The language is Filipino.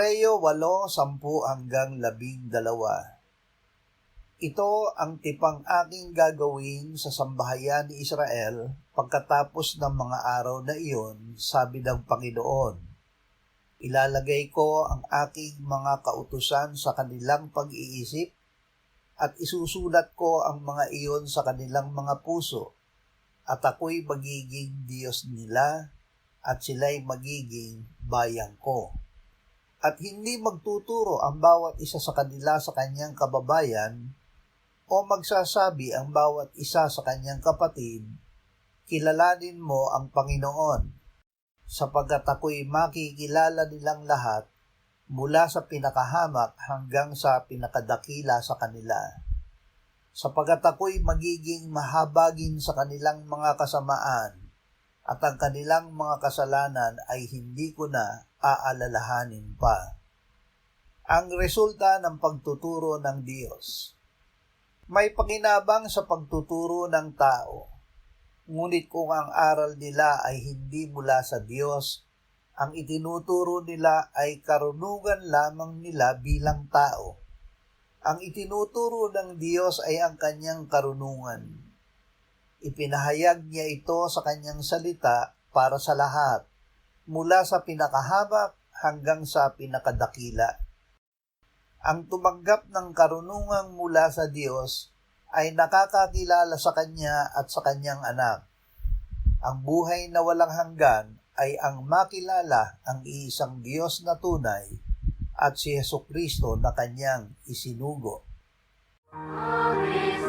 Hebreo 8:10-12. Ito ang tipang aking gagawin sa sambahayan ni Israel pagkatapos ng mga araw na iyon, sabi ng Panginoon. Ilalagay ko ang aking mga kautusan sa kanilang pag-iisip at isusulat ko ang mga iyon sa kanilang mga puso, at ako'y magiging Diyos nila at sila'y magiging bayan ko. At hindi magtuturo ang bawat isa sa kanila sa kanyang kababayan o magsasabi ang bawat isa sa kanyang kapatid, kilalanin mo ang Panginoon, sapagkat ako'y makikilala nilang lahat mula sa pinakahamak hanggang sa pinakadakila sa kanila. Sapagkat ako'y magiging mahabagin sa kanilang mga kasamaan, at ang kanilang mga kasalanan ay hindi ko na aalalahanin pa. Ang resulta ng pagtuturo ng Diyos. May pakinabang sa pagtuturo ng tao, ngunit kung ang aral nila ay hindi mula sa Diyos, ang itinuturo nila ay karunungan lamang nila bilang tao. Ang itinuturo ng Diyos ay ang kanyang karunungan. Ipinahayag niya ito sa kanyang salita para sa lahat, mula sa pinakahamak hanggang sa pinakadakila. Ang tumanggap ng karunungang mula sa Diyos ay nakakakilala sa Kanya at sa Kanyang anak. Ang buhay na walang hanggan ay ang makilala ang iisang Diyos na tunay at si Jesucristo na Kanyang isinugo. Amen.